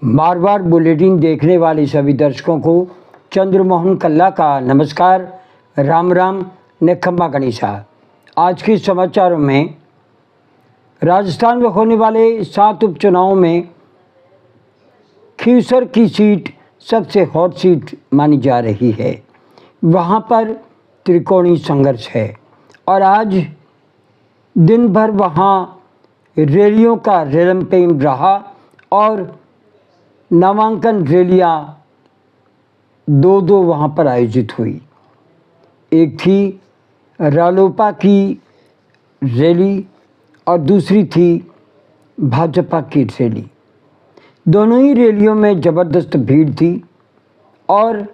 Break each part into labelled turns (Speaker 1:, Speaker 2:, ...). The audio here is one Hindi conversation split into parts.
Speaker 1: बार बार बुलेटिन देखने वाले सभी दर्शकों को चंद्रमोहन कल्ला का नमस्कार। राम राम ने खम्बा गणिसा। आज के समाचारों में राजस्थान में होने वाले 7 उपचुनावों में खींवसर की सीट सबसे हॉट सीट मानी जा रही है। वहां पर त्रिकोणीय संघर्ष है और आज दिन भर वहां रैलियों का रेलमपेम रहा और नामांकन रैलियां दो वहां पर आयोजित हुई। एक थी रालोपा की रैली और दूसरी थी भाजपा की रैली। दोनों ही रैलियों में ज़बरदस्त भीड़ थी और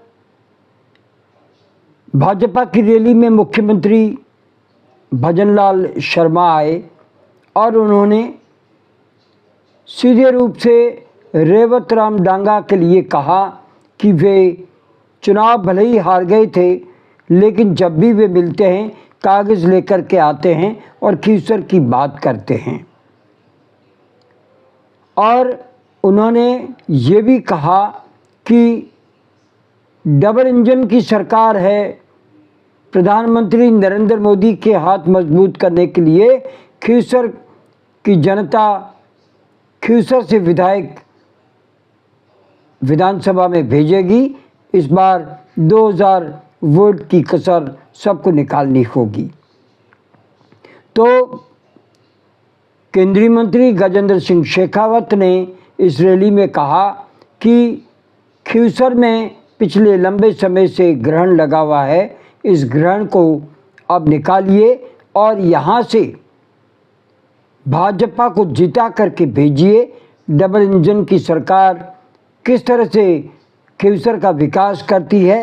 Speaker 1: भाजपा की रैली में मुख्यमंत्री भजनलाल शर्मा आए और उन्होंने सीधे रूप से रेवत राम डांगा के लिए कहा कि वे चुनाव भले ही हार गए थे, लेकिन जब भी वे मिलते हैं कागज़ लेकर के आते हैं और खींवसर की बात करते हैं। और उन्होंने ये भी कहा कि डबल इंजन की सरकार है, प्रधानमंत्री नरेंद्र मोदी के हाथ मजबूत करने के लिए खींवसर की जनता खींवसर से विधायक विधानसभा में भेजेगी। इस बार 2000 वोट की कसर सबको निकालनी होगी। तो केंद्रीय मंत्री गजेंद्र सिंह शेखावत ने इस रैली में कहा कि खींवसर में पिछले लंबे समय से ग्रहण लगा हुआ है, इस ग्रहण को अब निकालिए और यहाँ से भाजपा को जिता करके भेजिए। डबल इंजन की सरकार किस तरह से खींवसर का विकास करती है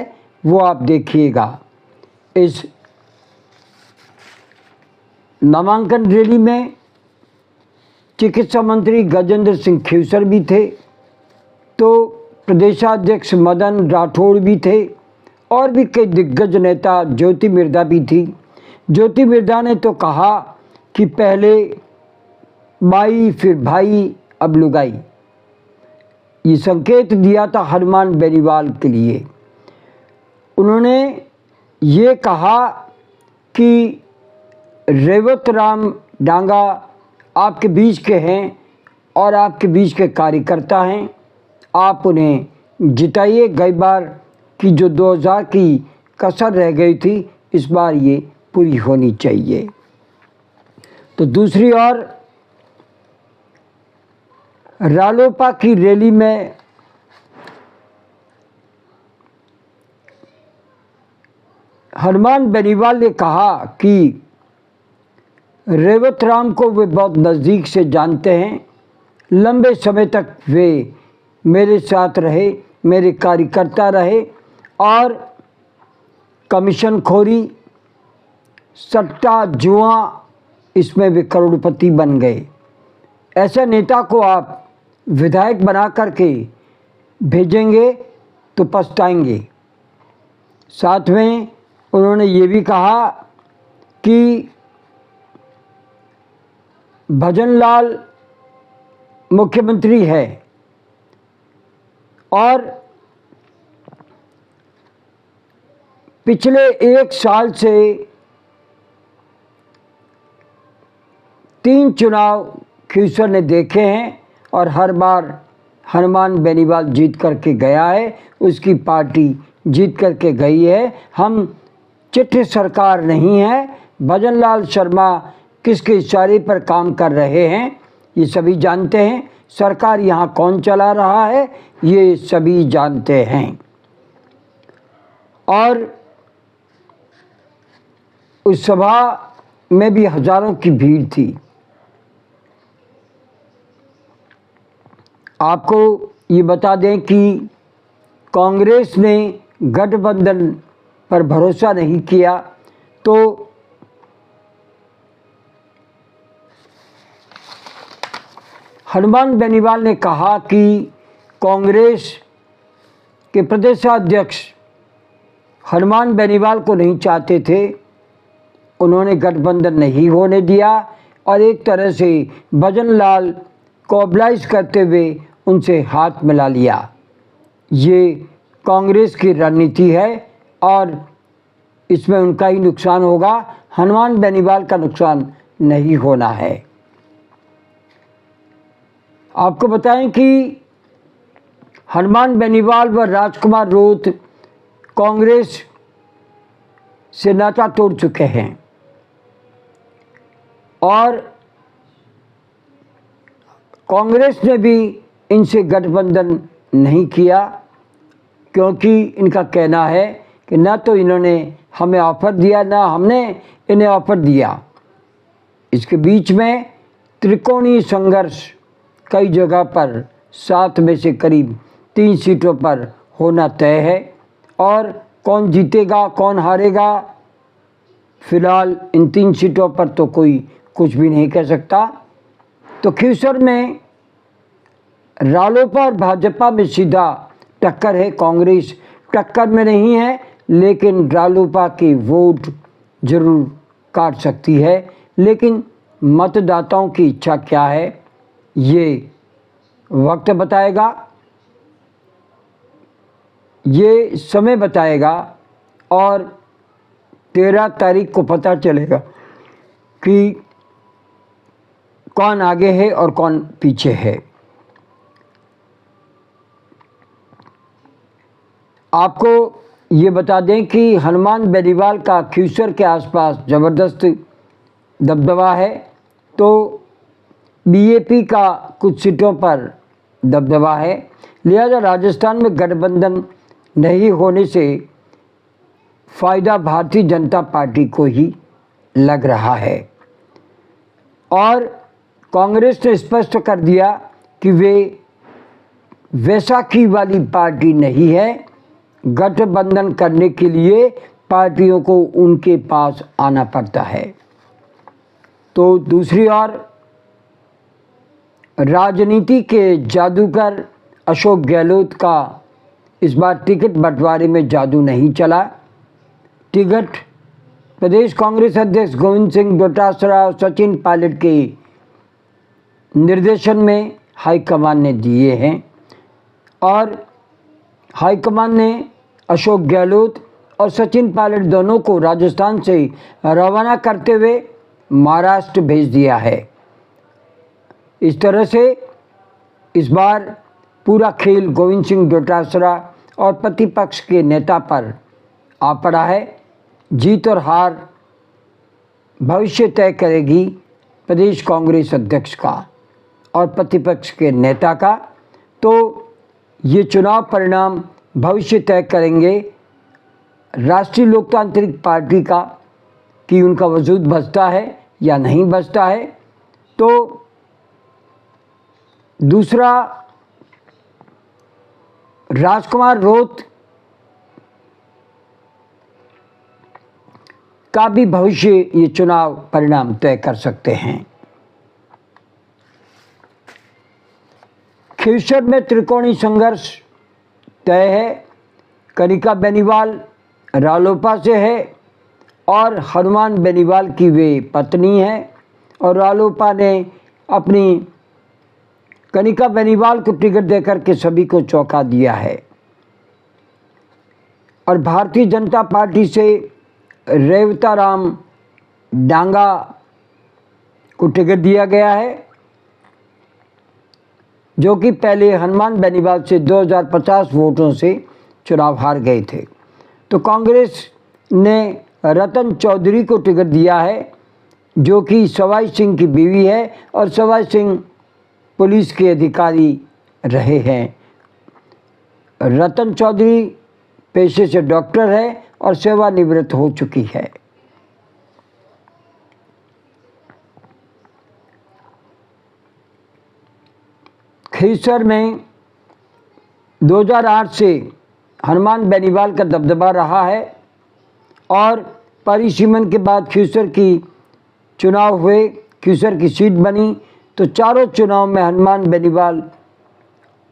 Speaker 1: वो आप देखिएगा। इस नामांकन रैली में चिकित्सा मंत्री गजेंद्र सिंह खींवसर भी थे, तो प्रदेशाध्यक्ष मदन राठौड़ भी थे और भी कई दिग्गज नेता, ज्योति मिर्धा भी थी। ज्योति मिर्धा ने तो कहा कि पहले माई फिर भाई अब लुगाई, ये संकेत दिया था हनुमान बेनीवाल के लिए। उन्होंने ये कहा कि रेवत राम डांगा आपके बीच के हैं और आपके बीच के कार्यकर्ता हैं, आप उन्हें जिताइए। गई बार की जो 2000 की कसर रह गई थी, इस बार ये पूरी होनी चाहिए। तो दूसरी ओर रालोपा की रैली में हनुमान बेनीवाल ने कहा कि रेवत राम को वे बहुत नज़दीक से जानते हैं, लंबे समय तक वे मेरे साथ रहे, मेरे कार्यकर्ता रहे और कमीशन खोरी, सट्टा, जुआ, इसमें वे करोड़पति बन गए। ऐसे नेता को आप विधायक बना करके भेजेंगे तो पछताएंगे। साथ में उन्होंने ये भी कहा कि भजनलाल मुख्यमंत्री है और पिछले 1 साल से 3 चुनाव खींवसर ने देखे हैं और हर बार हनुमान बेनीवाल जीत करके गया है, उसकी पार्टी जीत करके गई है। हम चिट्ठी सरकार नहीं है। भजनलाल शर्मा किसके इशारे पर काम कर रहे हैं ये सभी जानते हैं। सरकार यहाँ कौन चला रहा है ये सभी जानते हैं। और उस सभा में भी हजारों की भीड़ थी। आपको ये बता दें कि कांग्रेस ने गठबंधन पर भरोसा नहीं किया, तो हनुमान बेनीवाल ने कहा कि कांग्रेस के प्रदेशाध्यक्ष हनुमान बेनीवाल को नहीं चाहते थे, उन्होंने गठबंधन नहीं होने दिया और एक तरह से भजनलाल को ऑब्लाइज करते हुए उनसे हाथ मिला लिया। ये कांग्रेस की रणनीति है और इसमें उनका ही नुकसान होगा, हनुमान बेनीवाल का नुकसान नहीं होना है। आपको बताएं कि हनुमान बेनीवाल व राजकुमार रोत कांग्रेस से नाता तोड़ चुके हैं और कांग्रेस ने भी इनसे गठबंधन नहीं किया, क्योंकि इनका कहना है कि ना तो इन्होंने हमें ऑफर दिया ना हमने इन्हें ऑफर दिया। इसके बीच में त्रिकोणीय संघर्ष कई जगह पर 7 में से करीब 3 सीटों पर होना तय है और कौन जीतेगा कौन हारेगा, फिलहाल इन 3 सीटों पर तो कोई कुछ भी नहीं कह सकता। तो खींवसर में रालोपा और भाजपा में सीधा टक्कर है। कांग्रेस टक्कर में नहीं है, लेकिन रालोपा की वोट जरूर काट सकती है। लेकिन मतदाताओं की इच्छा क्या है ये वक्त बताएगा, ये समय बताएगा और 13 तारीख को पता चलेगा कि कौन आगे है और कौन पीछे है। आपको ये बता दें कि हनुमान बेनीवाल का खींवसर के आसपास ज़बरदस्त दबदबा है, तो बीजेपी का कुछ सीटों पर दबदबा है, लिहाजा राजस्थान में गठबंधन नहीं होने से फ़ायदा भारतीय जनता पार्टी को ही लग रहा है। और कांग्रेस ने स्पष्ट कर दिया कि वे वैसाखी वाली पार्टी नहीं है, गठबंधन करने के लिए पार्टियों को उनके पास आना पड़ता है। तो दूसरी ओर राजनीति के जादूगर अशोक गहलोत का इस बार टिकट बंटवारे में जादू नहीं चला। टिकट प्रदेश कांग्रेस अध्यक्ष गोविंद सिंह डोटासरा और सचिन पायलट के निर्देशन में हाईकमान ने दिए हैं और हाईकमान ने अशोक गहलोत और सचिन पायलट दोनों को राजस्थान से रवाना करते हुए महाराष्ट्र भेज दिया है। इस तरह से इस बार पूरा खेल गोविंद सिंह डोटासरा और प्रतिपक्ष के नेता पर आ पड़ा है। जीत और हार भविष्य तय करेगी प्रदेश कांग्रेस अध्यक्ष का और प्रतिपक्ष के नेता का। तो ये चुनाव परिणाम भविष्य तय करेंगे राष्ट्रीय लोकतांत्रिक पार्टी का कि उनका वजूद बचता है या नहीं बचता है। तो दूसरा, राजकुमार रोत का भी भविष्य ये चुनाव परिणाम तय कर सकते हैं। खींवसर में त्रिकोणीय संघर्ष तय है। कनिका बेनीवाल रालोपा से है और हनुमान बेनीवाल की वे पत्नी है और रालोपा ने अपनी कनिका बेनीवाल को टिकट देकर के सभी को चौंका दिया है। और भारतीय जनता पार्टी से रेवताराम डांगा को टिकट दिया गया है, जो कि पहले हनुमान बेनीवाल से 2050 वोटों से चुनाव हार गए थे। तो कांग्रेस ने रतन चौधरी को टिकट दिया है, जो कि सवाई सिंह की बीवी है और सवाई सिंह पुलिस के अधिकारी रहे हैं। रतन चौधरी पेशे से डॉक्टर है और सेवानिवृत्त हो चुकी है। खींवसर में 2008 से हनुमान बेनीवाल का दबदबा रहा है और परिसीमन के बाद खींवसर की चुनाव हुए, खींवसर की सीट बनी, तो चारों चुनाव में हनुमान बेनीवाल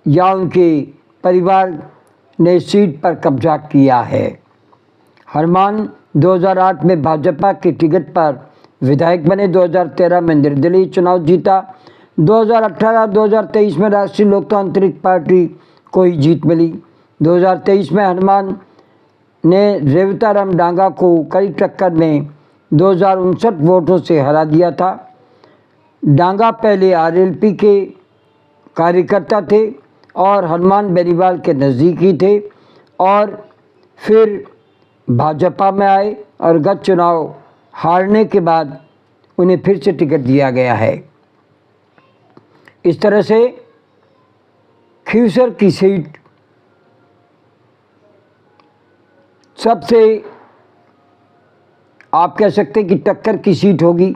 Speaker 1: या उनके परिवार ने सीट पर कब्जा किया है। हनुमान 2008 में भाजपा के टिकट पर विधायक बने, 2013 में निर्दलीय चुनाव जीता, 2018-2023 में राष्ट्रीय लोकतांत्रिक पार्टी को ही जीत मिली। 2023 में हनुमान ने रेवताराम डांगा को कड़ी टक्कर में 2059 वोटों से हरा दिया था। डांगा पहले आरएलपी के कार्यकर्ता थे और हनुमान बेनीवाल के नज़दीकी थे और फिर भाजपा में आए और गत चुनाव हारने के बाद उन्हें फिर से टिकट दिया गया है। इस तरह से खींवसर की सीट सबसे आप कह सकते हैं कि टक्कर की सीट होगी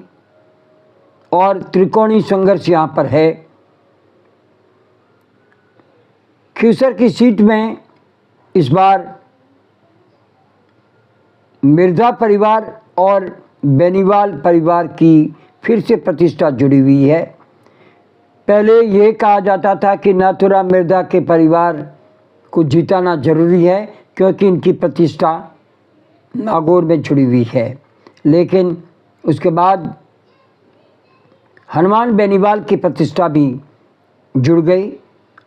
Speaker 1: और त्रिकोणीय संघर्ष यहाँ पर है। खींवसर की सीट में इस बार मिर्जा परिवार और बेनीवाल परिवार की फिर से प्रतिष्ठा जुड़ी हुई है। पहले ये कहा जाता था कि नाथूराम मिर्जा के परिवार को जिताना जरूरी है क्योंकि इनकी प्रतिष्ठा नागौर में जुड़ी हुई है, लेकिन उसके बाद हनुमान बेनीवाल की प्रतिष्ठा भी जुड़ गई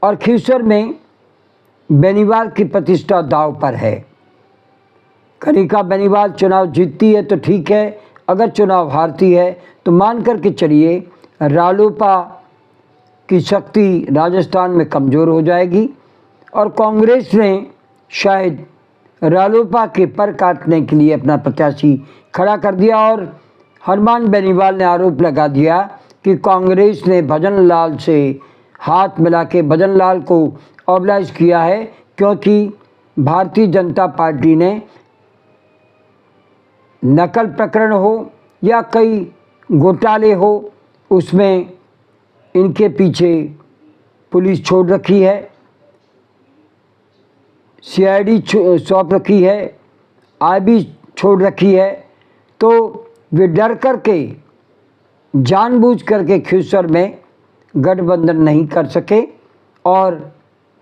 Speaker 1: और खींवसर में बेनीवाल की प्रतिष्ठा दांव पर है। कनिका बेनीवाल चुनाव जीतती है तो ठीक है, अगर चुनाव हारती है तो मान कर के चलिए रालोपा की शक्ति राजस्थान में कमज़ोर हो जाएगी और कांग्रेस ने शायद रालोपा के पर काटने के लिए अपना प्रत्याशी खड़ा कर दिया और हनुमान बेनीवाल ने आरोप लगा दिया कि कांग्रेस ने भजन लाल से हाथ मिला के भजन लाल को ऑबलाइज किया है क्योंकि भारतीय जनता पार्टी ने नकल प्रकरण हो या कई घोटाले हो उसमें इनके पीछे पुलिस छोड़ रखी है, सीआईडी सौंप रखी है, आईबी छोड़ रखी है, तो वे डर करके जानबूझ करके खींवसर में गठबंधन नहीं कर सके और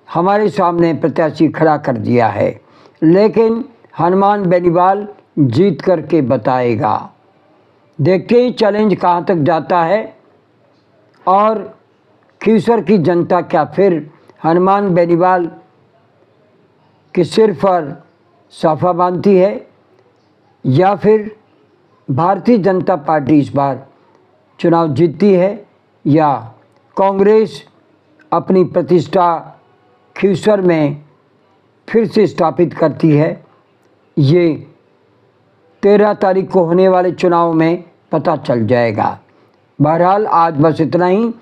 Speaker 1: हमारे सामने प्रत्याशी खड़ा कर दिया है। लेकिन हनुमान बेनीवाल जीत करके बताएगा। देखते ही चैलेंज कहाँ तक जाता है और खींवसर की जनता क्या फिर हनुमान बेनीवाल के सिर पर साफा बांधती है या फिर भारतीय जनता पार्टी इस बार चुनाव जीतती है या कांग्रेस अपनी प्रतिष्ठा खींवसर में फिर से स्थापित करती है। ये 13 तारीख को होने वाले चुनाव में पता चल जाएगा। बहरहाल आज बस इतना ही।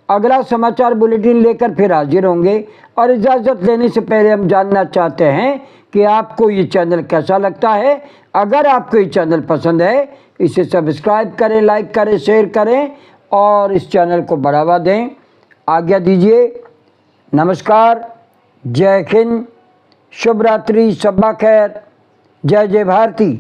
Speaker 1: अगला समाचार बुलेटिन लेकर फिर हाजिर होंगे और इजाज़त लेने से पहले हम जानना चाहते हैं कि आपको ये चैनल कैसा लगता है। अगर आपको ये चैनल पसंद है इसे सब्सक्राइब करें, लाइक करें, शेयर करें और इस चैनल को बढ़ावा दें। आज्ञा दीजिए। नमस्कार, जय हिंद, शुभ रात्रि, शब्बा खैर, जय जय भारती।